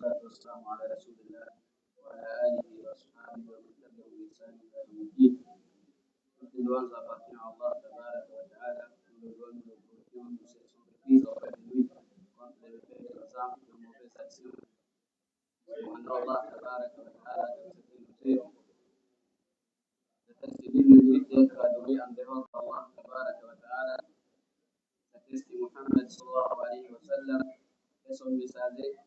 والصلاة والسلام على رسول الله وعلى آله وأصحابه ومن تبعهم بإحسان إلى يوم الدين. Tulianza kwa jina la Allah tabaraka wa taala, tuliona kuhusu msaidizi wa dini kwa kuelekea Islam na mweza sio Allah tabaraka wa taala tusikie tasdini ile kwa dua ambayo Allah tabaraka wa taala tasdini Muhammad sallallahu alaihi wasallam eso misale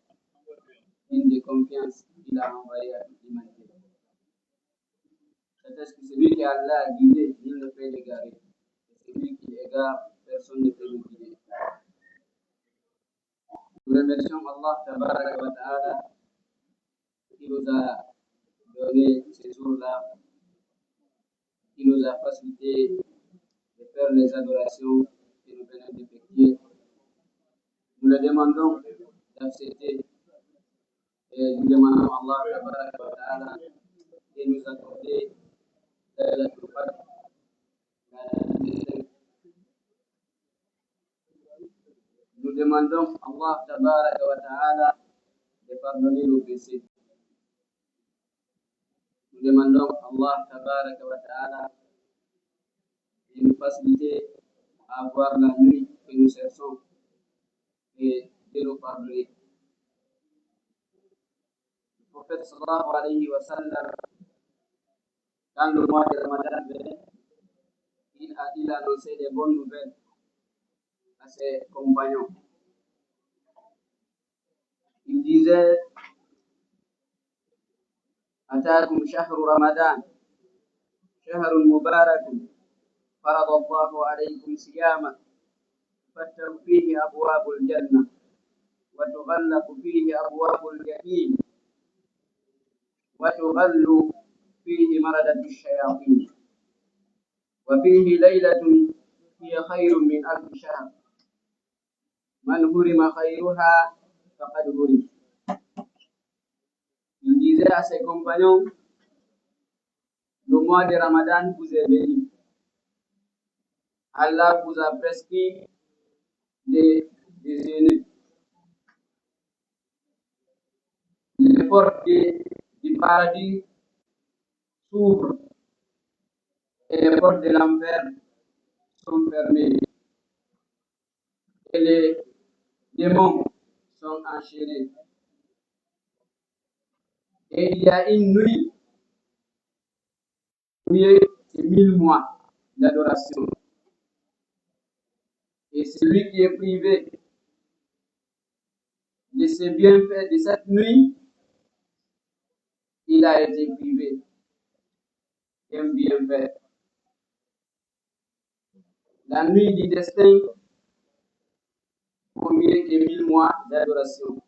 de confiance il a envoyé à l'humanité. C'est-à-dire que celui qui Allah a guidé, il ne peut l'égarer. Et celui qui égare, personne ne peut le guider. Nous remercions Allah tabaraka wa ta'ala qui nous a donné ces jours-là, qui nous a facilité de faire les adorations que nous venons d'effectuer. Nous le demandons d'accepter et nous demandons à Allah tabaraka wa ta'ala de nous accorder la Qur'an. Nous demandons à Allah tabaraka wa ta'ala de pardonner nos péchés. Nous demandons à Allah tabaraka wa ta'ala de nous faciliter à avoir la nuit que nous cherchons et de nous pardonner. Le prophète sallallahu alayhi wa sallam, quand le mois de Ramadan venait, il annonçait des bonnes nouvelles à ses compagnons. Il disait أتاكم شهر رمضان شهر مبارك فرض الله عليكم صيامه تفتح فيه أبواب الجنة وتغلق فيه أبواب الجحيم وتغل فيه مردة الشياطين وفيه ليلة هي خير من 1000 شهر من حرم خيرها فقد حرم. Il disait à ses compagnons, le mois de Ramadan vous est béni. Allah vous a prescrit des jeûnes. Les portes du paradis s'ouvrent et les portes de l'enfer sont fermées. Et les démons sont enchaînés. Et il y a une nuit mieux que 1000 mois d'adoration. Et celui qui est privé de ses bienfaits de cette nuit, il a été privé d'un bienfait. La nuit du destin vaut mieux que 1000 mois d'adoration.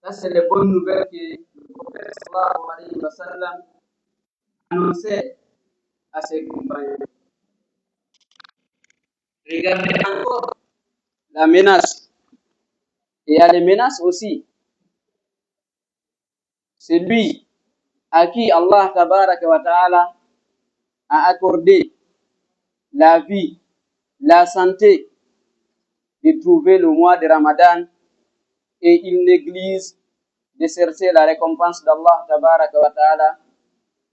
Ça, c'est les bonnes nouvelles que le prophète sallallahu alayhi wa sallam annonçait à ses compagnons. Regardez encore la menace. Et il y a les menaces aussi. C'est lui à qui Allah tabaraka wa ta'ala a accordé la vie, la santé de trouver le mois de Ramadan et il néglige de chercher la récompense d'Allah tabaraka wa ta'ala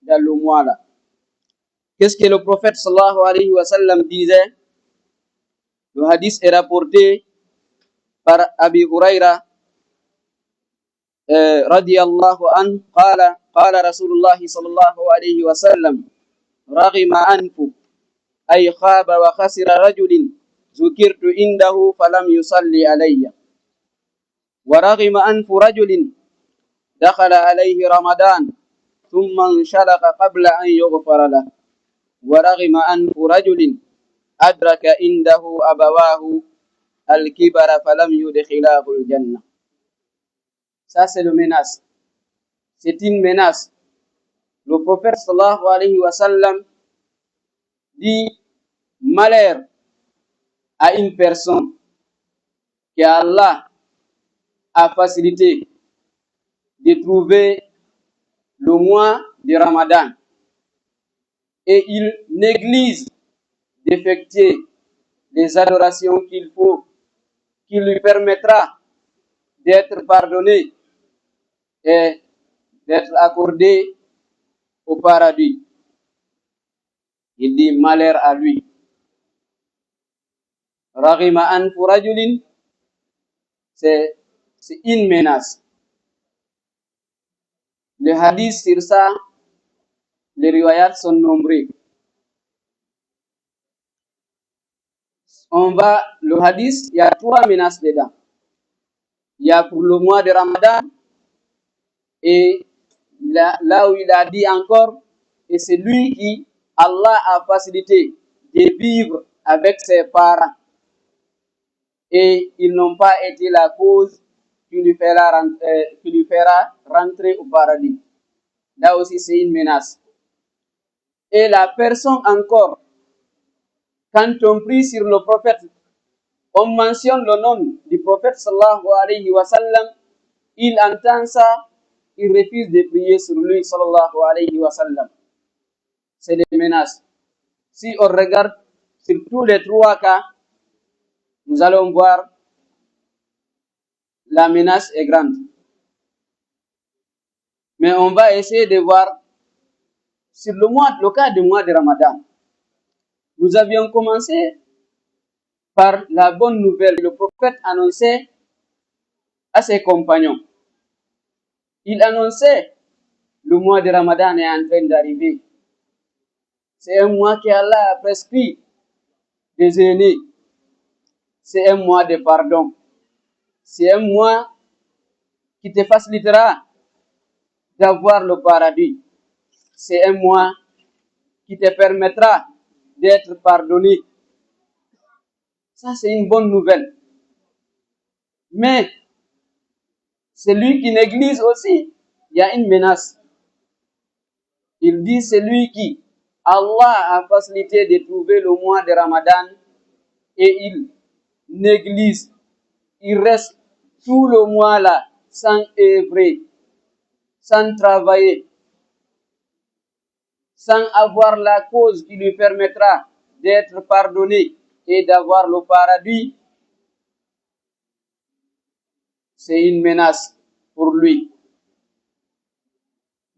dans le mois là. Qu'est-ce que le prophète sallallahu alayhi wa sallam disait? Le hadith est rapporté par Abi Huraira radiyallahu anhu قال رسول الله صلى الله عليه وسلم رغم أنف أي خاب وخسر رجل ذكرت عنده فلم يصلي علي ورغم أنف رجل دخل عليه رمضان ثم انشلق قبل أن يغفر له ورغم أنف رجل أدرك عنده أبواه الكبر فلم يدخلاه الجنة. Ça c'est le menace. C'est une menace. Le prophète sallallahu alayhi wa sallam dit malheur à une personne que Allah a facilité de trouver le mois de Ramadan et il néglige d'effectuer les adorations qu'il faut, qui lui permettra d'être pardonné et d'être accordé au paradis. Il dit malheur à lui. Raghima anfu rajulin, c'est une menace. Les hadiths sur ça, les riwayats sont nombreux. Le hadith, il y a 3 menaces dedans. Il y a pour le mois de Ramadan, et là où il a dit encore, et c'est lui qui, Allah a facilité de vivre avec ses parents. Et ils n'ont pas été la cause qui lui fera rentrer au paradis. Là aussi, c'est une menace. Et la personne encore, quand on prie sur le prophète, on mentionne le nom du prophète sallallahu alayhi wa sallam, il entend ça, il refuse de prier sur lui sallallahu alayhi wa sallam. C'est des menaces. Si on regarde sur tous les 3 cas, nous allons voir la menace est grande. Mais on va essayer de voir sur le cas du mois de Ramadan. Nous avions commencé par la bonne nouvelle. Le prophète annonçait à ses compagnons. Il annonçait le mois de Ramadan est en train d'arriver. C'est un mois qu'Allah a prescrit des aînés. C'est un mois de pardon. C'est un mois qui te facilitera d'avoir le paradis. C'est un mois qui te permettra d'être pardonné. Ça, c'est une bonne nouvelle. Mais celui qui néglige aussi, il y a une menace. Il dit celui qui, Allah a facilité de trouver le mois de Ramadan et il néglige, il reste tout le mois là sans œuvrer, sans travailler, sans avoir la cause qui lui permettra d'être pardonné et d'avoir le paradis. C'est une menace pour lui.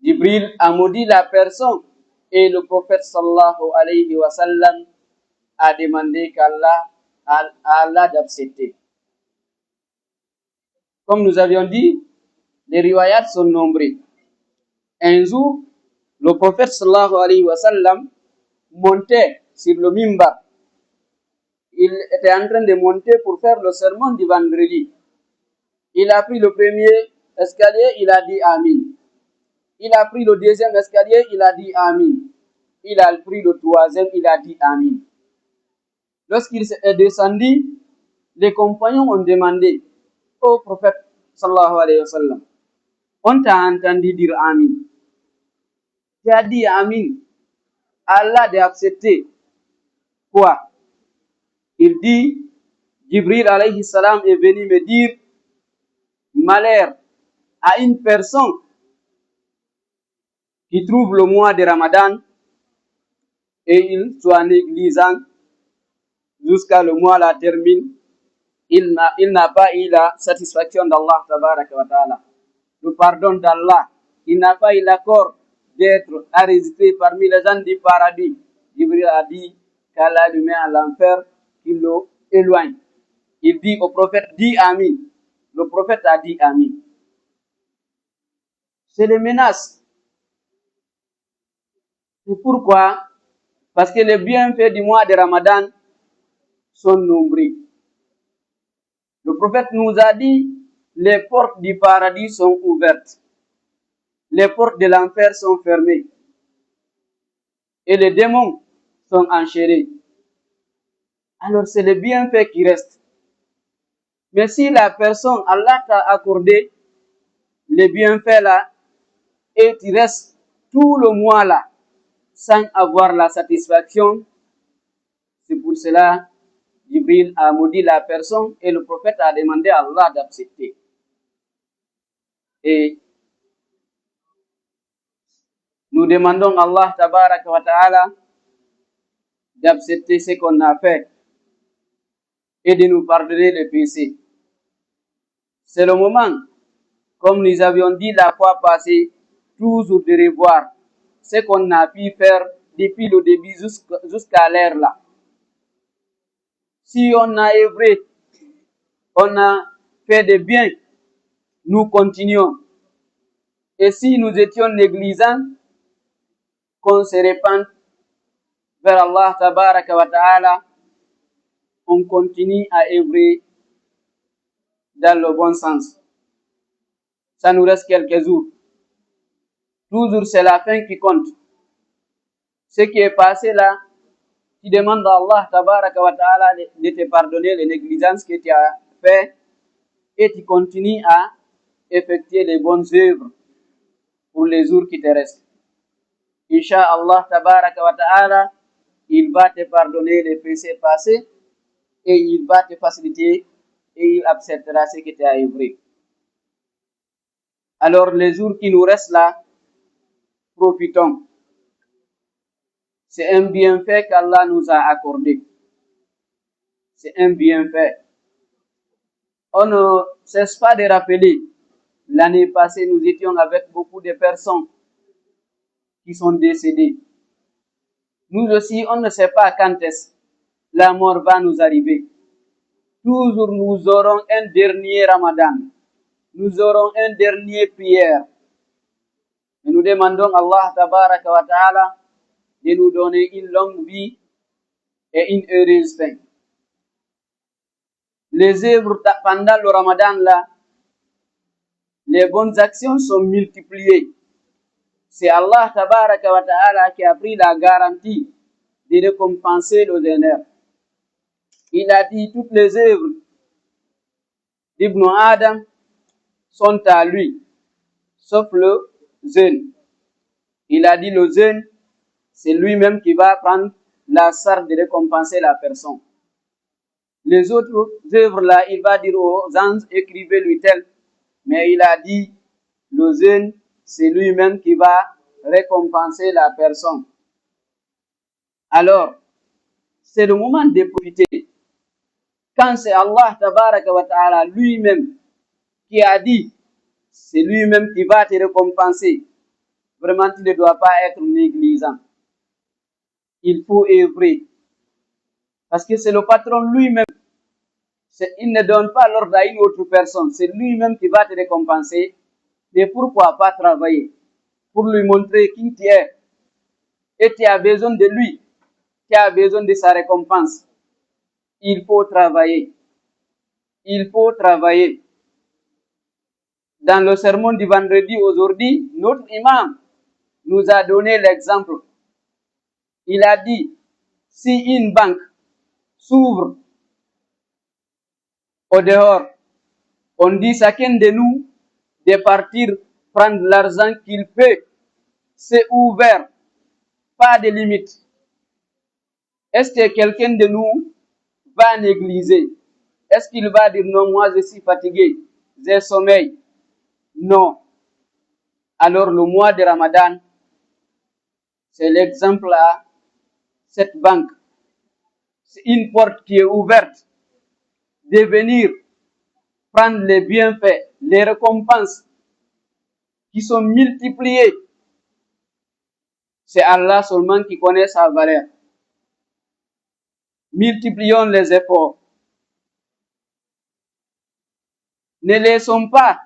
Jibril a maudit la personne et le prophète sallallahu alayhi wa sallam a demandé qu'Allah Allah d'accepter. Comme nous avions dit, les riwayats sont nombreux. Un jour, le prophète sallallahu alayhi wa sallam montait sur le mimbar. Il était en train de monter pour faire le sermon du vendredi. Il a pris le premier escalier, il a dit Amin. Il a pris le deuxième escalier, il a dit Amin. Il a pris le troisième, il a dit Amin. Lorsqu'il est descendu, les compagnons ont demandé au prophète sallallahu alayhi wa sallam, on t'a entendu dire Amin. Tu as dit Amin. Allah a accepté. Quoi? Il dit, Jibril alayhi salam est venu me dire, malheur à une personne qui trouve le mois de Ramadan et il soit négligent jusqu'à le mois la termine, il n'a pas eu la satisfaction d'Allah tabaraka wa ta'ala, le pardon d'Allah, il n'a pas eu l'accord d'être enregistré parmi les gens du paradis. Jibril a dit qu'Allah le met à l'enfer, qu'il le éloigne. Il dit au prophète, dis Amin. Le prophète a dit Amin. C'est les menaces. Et pourquoi? Parce que les bienfaits du mois de Ramadan sont nombreux. Le prophète nous a dit, les portes du paradis sont ouvertes. Les portes de l'enfer sont fermées. Et les démons sont enchaînés. Alors c'est les bienfaits qui restent. Mais si la personne, Allah t'a accordé les bienfaits là, et tu restes tout le mois là, sans avoir la satisfaction, c'est pour cela Jibril a maudit la personne et le prophète a demandé à Allah d'accepter. Et nous demandons à Allah tabaraka wa ta'ala d'accepter ce qu'on a fait et de nous pardonner les péchés. C'est le moment, comme nous avions dit la fois passée, toujours de revoir ce qu'on a pu faire depuis le début jusqu'à l'heure là. Si on a œuvré, on a fait des biens, nous continuons. Et si nous étions négligents, qu'on se répande vers Allah tabaraka wa ta'ala, on continue à œuvrer dans le bon sens. Ça nous reste quelques jours. Toujours c'est la fin qui compte. Ce qui est passé là, tu demandes à Allah tabaraka wa ta'ala de te pardonner les négligences que tu as fait et tu continues à effectuer les bonnes œuvres pour les jours qui te restent. Inch'Allah tabaraka wa ta'ala, il va te pardonner les péchés passés et il va te faciliter et il acceptera ce que tu as œuvré. Alors les jours qui nous restent là, profitons. C'est un bienfait qu'Allah nous a accordé. C'est un bienfait. On ne cesse pas de rappeler. L'année passée, nous étions avec beaucoup de personnes qui sont décédées. Nous aussi, on ne sait pas quand est-ce la mort va nous arriver. Toujours nous aurons un dernier Ramadan. Nous aurons un dernier prière. Et nous demandons à Allah tabaraka wa ta'ala de nous donner une longue vie et une heureuse fin. Les œuvres pendant le Ramadan là, les bonnes actions sont multipliées. C'est Allah tabaraka wa ta'ala qui a pris la garantie de récompenser le honneurs. Il a dit toutes les œuvres d'Ibn Adam sont à lui, sauf le jeûne. Il a dit le jeûne, c'est lui-même qui va prendre la charge de récompenser la personne. Les autres œuvres là, il va dire aux anges, écrivez-lui tel. Mais il a dit, le jeûne, c'est lui-même qui va récompenser la personne. Alors, c'est le moment de profiter. Quand c'est Allah tabaraka wa ta'ala lui-même qui a dit, c'est lui-même qui va te récompenser. Vraiment, tu ne dois pas être négligent. Il faut œuvrer. Parce que c'est le patron lui-même. Il ne donne pas l'ordre à une autre personne. C'est lui-même qui va te récompenser. Et pourquoi pas travailler? Pour lui montrer qui tu es. Et tu as besoin de lui. Tu as besoin de sa récompense. Il faut travailler. Il faut travailler. Dans le sermon du vendredi aujourd'hui, notre imam nous a donné l'exemple. Il a dit, si une banque s'ouvre au dehors, on dit chacun de nous de partir prendre l'argent qu'il peut. C'est ouvert, pas de limite. Est-ce que quelqu'un de nous va négliger? Est-ce qu'il va dire non, moi je suis fatigué, j'ai sommeil? Non. Alors le mois de Ramadan, c'est l'exemple à cette banque. C'est une porte qui est ouverte de venir prendre les bienfaits, les récompenses qui sont multipliées. C'est Allah seulement qui connaît sa valeur. Multiplions les efforts. Ne laissons pas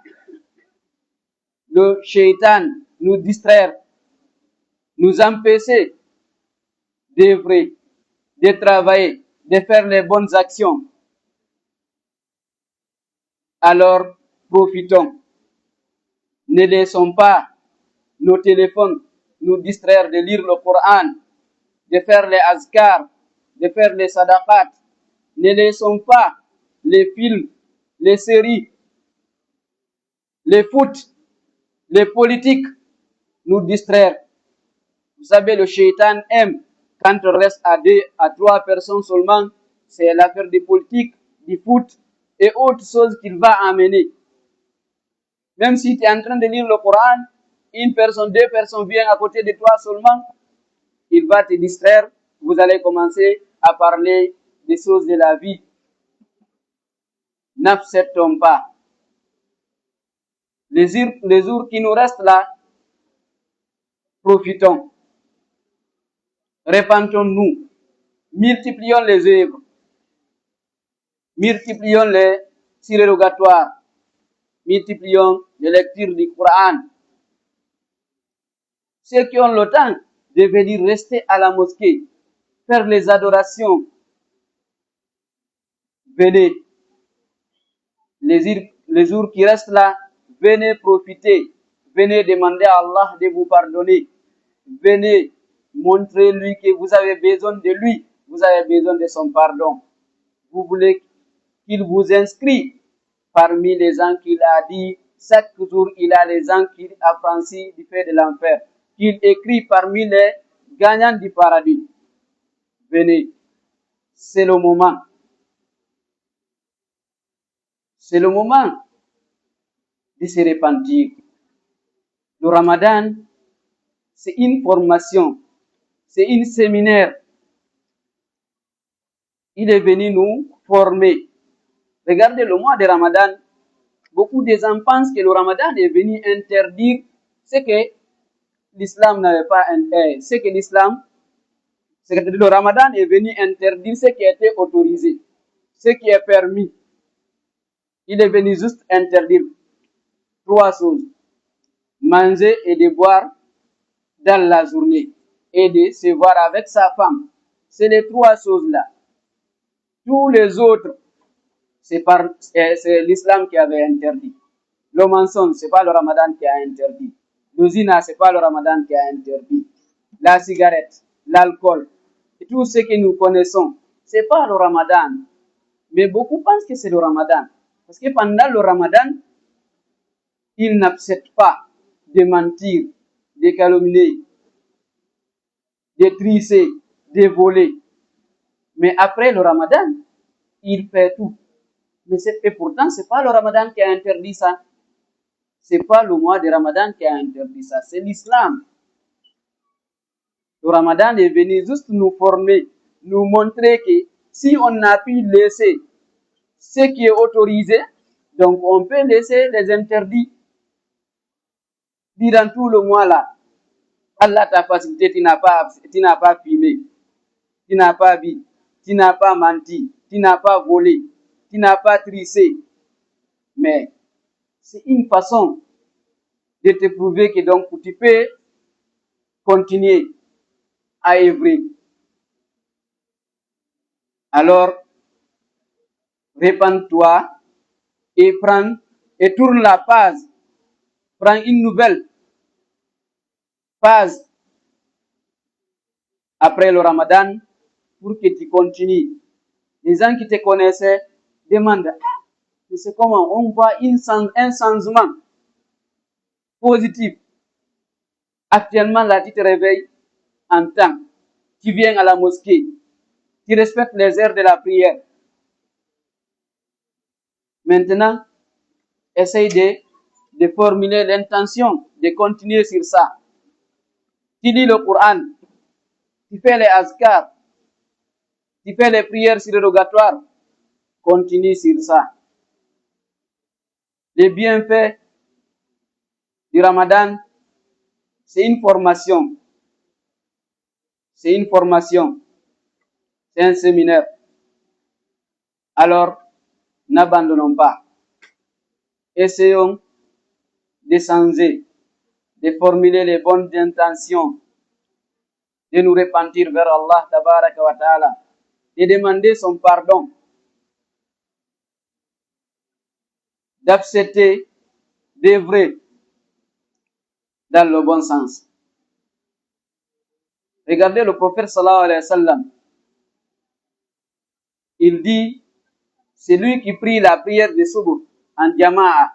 le shaitan nous distraire, nous empêcher d'œuvrer, de travailler, de faire les bonnes actions. Alors, profitons. Ne laissons pas nos téléphones nous distraire de lire le Coran, de faire les azkars, de faire les sadaqat. Ne laissons pas les films, les séries, les foot, les politiques nous distraire. Vous savez, le shaitan aime quand on reste à 2 à 3 personnes seulement, c'est l'affaire des politiques, du foot et autres choses qu'il va amener. Même si tu es en train de lire le Coran, une personne, 2 personnes viennent à côté de toi seulement, il va te distraire, vous allez commencer à parler des choses de la vie. N'acceptons pas. Les jours qui nous restent là, profitons. Répandons-nous. Multiplions les œuvres. Multiplions les surérogatoires. Multiplions les lectures du Coran. Ceux qui ont le temps de venir rester à la mosquée, faire les adorations, venez. Les jours qui restent là, venez profiter. Venez demander à Allah de vous pardonner. Venez montrer lui que vous avez besoin de lui. Vous avez besoin de son pardon. Vous voulez qu'il vous inscrit parmi les gens qu'il a dit. Chaque jour, il a les gens qu'il a franchis du fait de l'enfer. Qu'il écrit parmi les gagnants du paradis. Venez. C'est le moment. C'est le moment de se repentir. Le Ramadan, c'est une formation, c'est un séminaire. Il est venu nous former. Regardez le mois de Ramadan. Beaucoup de gens pensent que le Ramadan est venu interdire ce que l'islam n'avait pas interdit. Ce que le Ramadan est venu interdire ce qui était autorisé, ce qui est permis. Il est venu juste interdire 3 choses. manger et de boire dans la journée et de se voir avec sa femme. C'est les trois choses-là. Tous les autres, c'est l'islam qui avait interdit. Le mensonge, c'est pas le Ramadan qui a interdit. Le zina, c'est pas le Ramadan qui a interdit. La cigarette, l'alcool, et tout ce que nous connaissons, c'est pas le Ramadan. Mais beaucoup pensent que c'est le Ramadan. Parce que pendant le Ramadan, ils n'acceptent pas de mentir, de calomnier, de tricher, de voler. Mais après le Ramadan, il fait tout. Et pourtant, c'est pas le Ramadan qui a interdit ça. C'est pas le mois de Ramadan qui a interdit ça. C'est l'islam. Le Ramadan est venu juste nous former, nous montrer que si on a pu laisser ce qui est autorisé, donc on peut laisser les interdits. Durant tout le mois là, Allah t'a facilité, tu n'as pas fumé, tu n'as pas bu, tu n'as pas menti, tu n'as pas volé, tu n'as pas triché. Mais c'est une façon de te prouver que donc tu peux continuer à œuvrer. Alors, répands-toi et tourne la page. Prends une nouvelle page après le Ramadan pour que tu continues. Les gens qui te connaissaient demandent, c'est comment on voit un changement positif. Actuellement, là, tu te réveilles en temps. Tu viens à la mosquée. Tu respectes les heures de la prière. Maintenant, essaye de formuler l'intention de continuer sur ça. Tu lis le Coran. Tu fais les azkars. Tu fais les prières surrogatoires. Continue sur ça. Les bienfaits du Ramadan, c'est une formation. C'est une formation. C'est un séminaire. Alors, n'abandonnons pas. Essayons de changer, de formuler les bonnes intentions, de nous repentir vers Allah tabaraka wa ta'ala, de demander son pardon, d'accepter d'œuvrer dans le bon sens. Regardez le prophète sallallahu alayhi wa sallam. Il dit, c'est lui qui prie la prière de Subuh en jama'a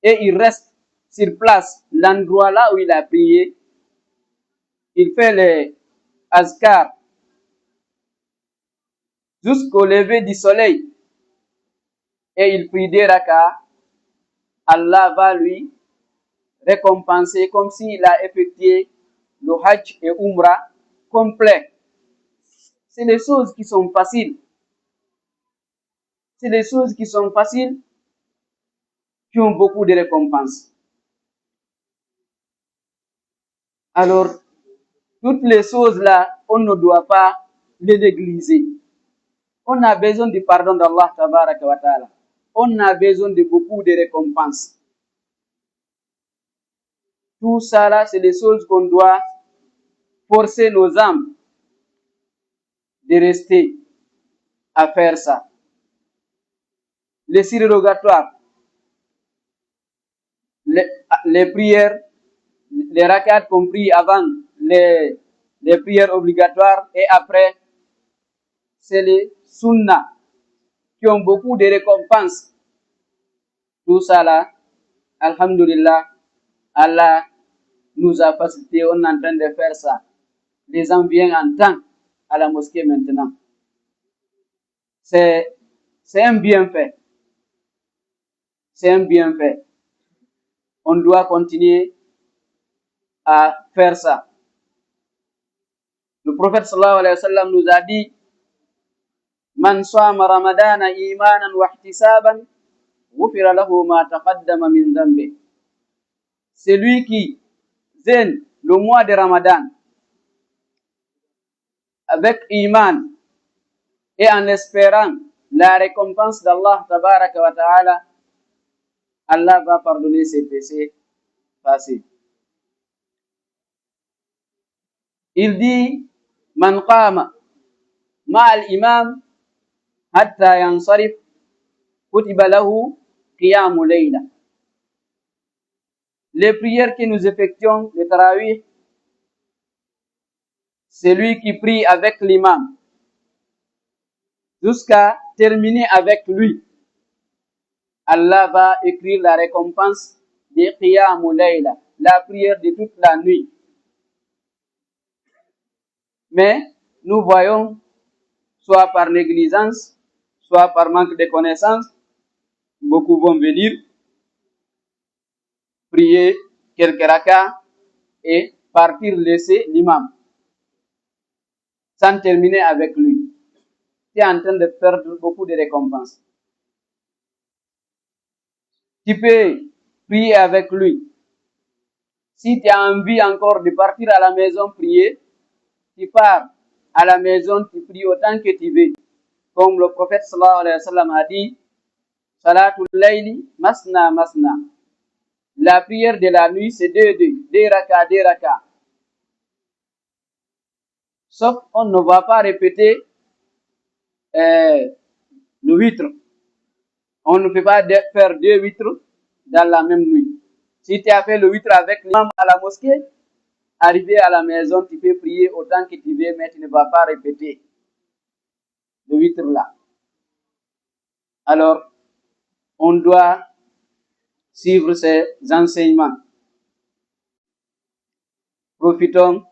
et il reste sur place, l'endroit là où il a prié. Il fait les azkar jusqu'au lever du soleil et il prie des rak'ahs. Allah va lui récompenser comme s'il a effectué le Hajj et Umrah complet. C'est des choses qui sont faciles. C'est des choses qui sont faciles, qui ont beaucoup de récompenses. Alors, toutes les choses là, on ne doit pas les négliger. On a besoin du pardon d'Allah tabaraka wa ta'ala. On a besoin de beaucoup de récompenses. Tout ça là, c'est des choses qu'on doit forcer nos âmes de rester à faire ça. Les surrogatoires, les prières, les rak'at compris avant les prières obligatoires et après, c'est les sunnah qui ont beaucoup de récompenses. Tout ça là, alhamdulillah, Allah nous a facilité, on est en train de faire ça. Les gens viennent en temps à la mosquée maintenant. C'est un bienfait. C'est un bienfait. On doit continuer à faire ça. Le prophète sallallahu alayhi wa sallam nous a dit, Man sama ramadana imanan wa ihtisaban, ghufira lahu ma taqaddama min dhanbi. Celui qui jeûne le mois de Ramadan avec iman et en espérant la récompense d'Allah tabaraka wa ta'ala, Allah va pardonner ses péchés passé. Il dit Man qama ma'al imam hatta yansarif kutiba lahu qiyamu layla. Les prières que nous effectuons, le tarawih, celui qui prie avec l'imam jusqu'à terminer avec lui, Allah va écrire la récompense de Qiyamul Layla, la prière de toute la nuit. Mais nous voyons, soit par négligence, soit par manque de connaissances, beaucoup vont venir prier quelques rakas et partir laisser l'imam sans terminer avec lui. Tu es en train de perdre beaucoup de récompenses. Tu peux prier avec lui. Si tu as envie encore de partir à la maison prier, tu pars à la maison, tu pries autant que tu veux. Comme le prophète sallallahu alayhi wa sallam a dit, Salatul layli masna masna. La prière de la nuit, c'est deux rakas. Sauf on ne va pas répéter le huître. On ne peut pas faire deux huîtres dans la même nuit. Si tu as fait le huître avec l'imam à la mosquée, arrivé à la maison, tu peux prier autant que tu veux, mais tu ne vas pas répéter le huître là. Alors, on doit suivre ces enseignements. Profitons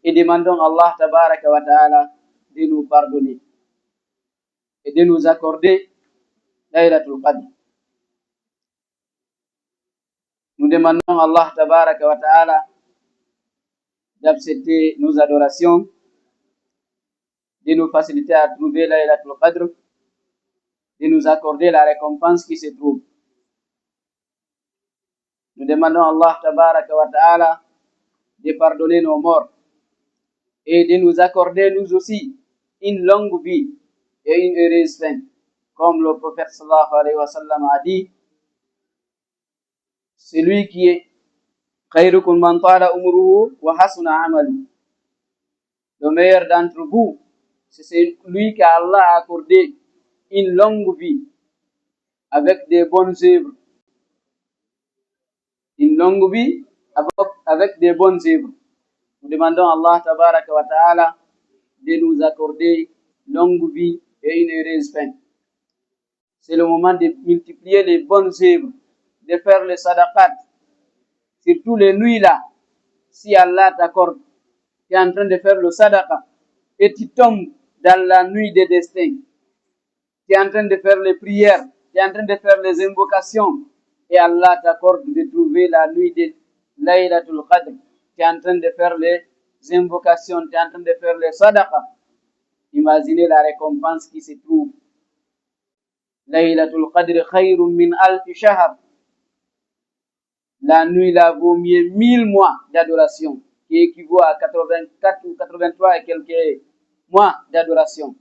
et demandons à Allah tabaraka wa ta'ala de nous pardonner et de nous accorder Laylatul Qadr. Nous demandons à Allah tabaraka wa ta'ala d'accepter nos adorations, de nous faciliter à trouver Laylatul Qadr, de nous accorder la récompense qui se trouve. Nous demandons à Allah tabaraka wa ta'ala de pardonner nos morts et de nous accorder nous aussi une longue vie et une heureuse fin. Comme le prophète sallallahu alayhi wa sallam a dit, celui qui est khayrukum man tala umruhu wa hasuna amalu. Le meilleur d'entre vous, c'est celui qu'Allah a accordé une longue vie avec des bonnes œuvres. Une longue vie avec des bonnes œuvres. Nous demandons à Allah tabaraka wa ta'ala de nous accorder longue vie et une heureuse fin. C'est le moment de multiplier les bonnes œuvres, de faire les sadaqat, surtout les nuits là. Si Allah t'accorde, tu es en train de faire le sadaqa et tu tombes dans la nuit des destins. Tu es en train de faire les prières, tu es en train de faire les invocations et Allah t'accorde de trouver la nuit de Laylatul Qadr. Tu es en train de faire les invocations, tu es en train de faire les sadaqa. Imaginez la récompense qui se trouve. Laylatul Qadr khayrun min alfi shahr. La nuit là vaut mieux 1000 mois d'adoration, qui équivaut à 84 ou 83 et quelques mois d'adoration.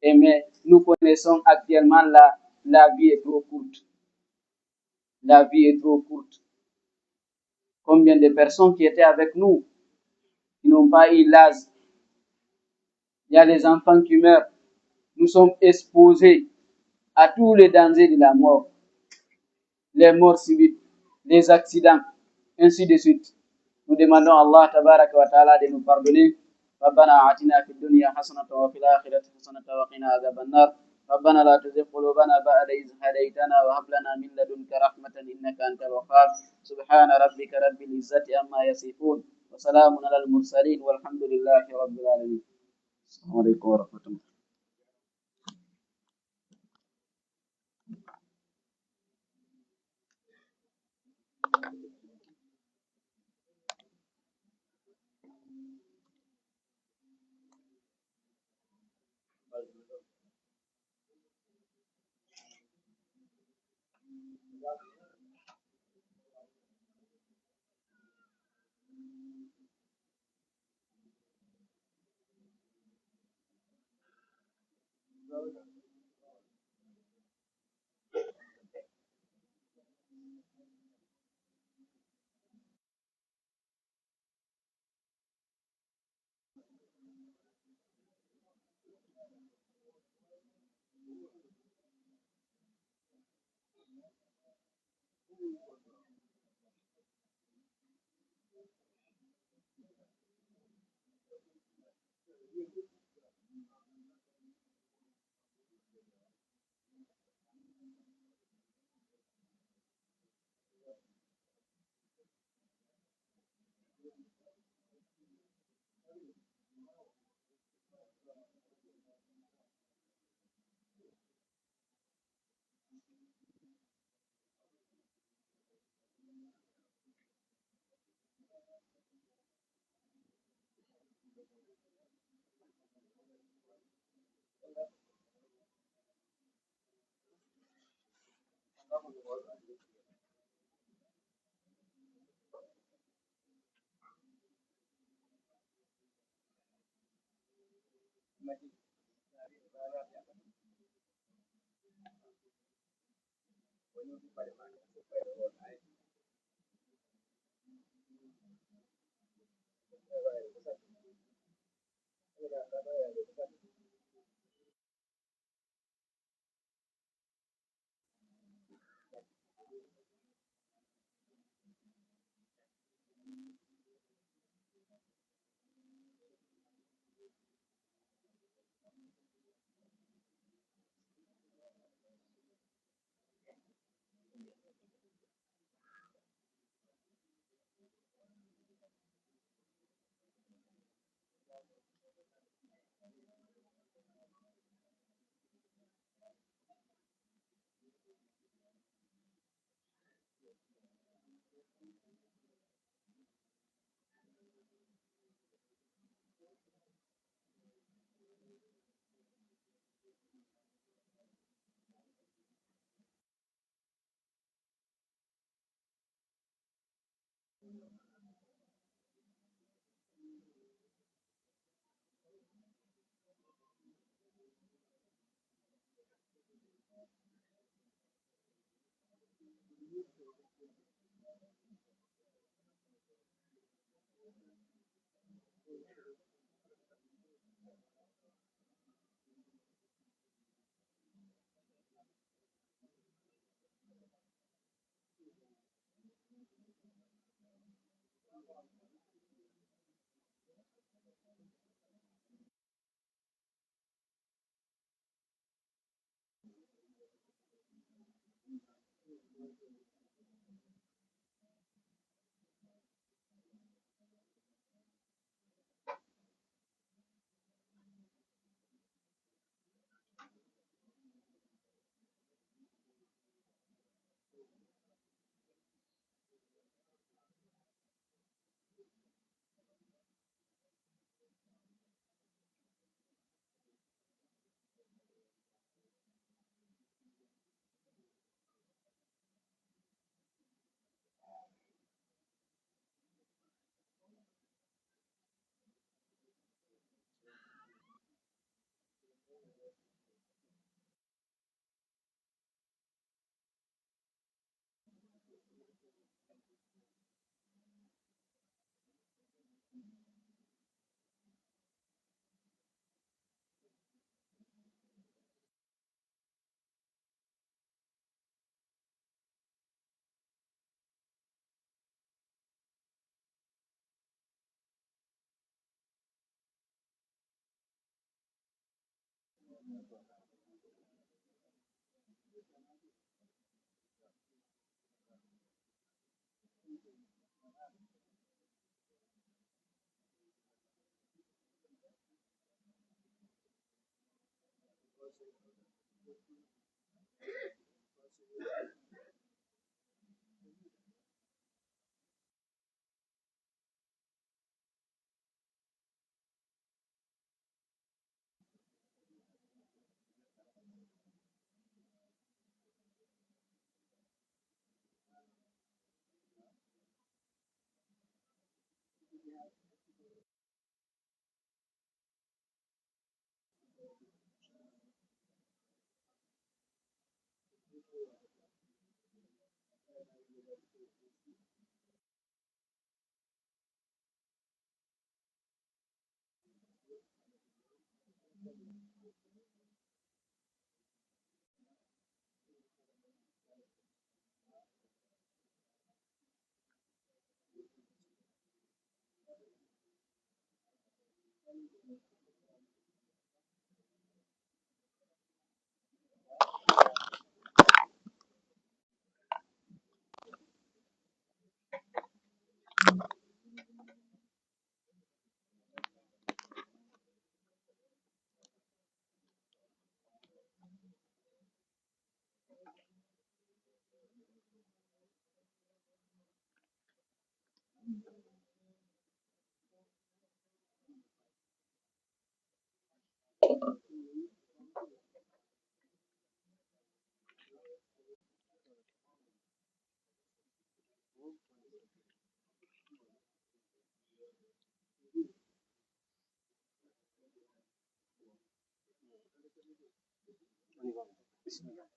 Mais nous connaissons actuellement la vie est trop courte. La vie est trop courte. Combien de personnes qui étaient avec nous, qui n'ont pas eu l'âge. Il y a les enfants qui meurent. Nous sommes exposés à tous les dangers de la mort. Les morts subites, les accidents, ainsi de suite. Nous demandons à Allah tabaraka wa ta'ala de nous pardonner. ربنا آتنا في الدنيا حسنة وفي الآخرة حسنة وقنا عذاب النار ربنا لا تزغ قلوبنا بعد إذ هديتنا وهب لنا من لدنك رحمة إنك أنت الوهاب سبحان ربك رب العزة عما يصفون وسلام على المرسلين والحمد لله رب العالمين. السلام عليكم ورحمة الله.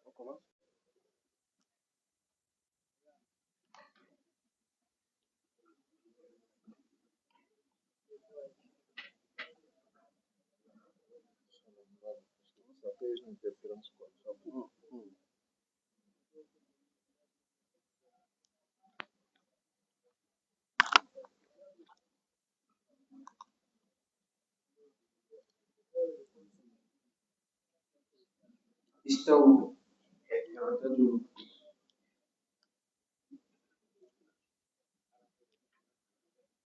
On commence. Ça fait une interférence quoi. استووا اعتدلوا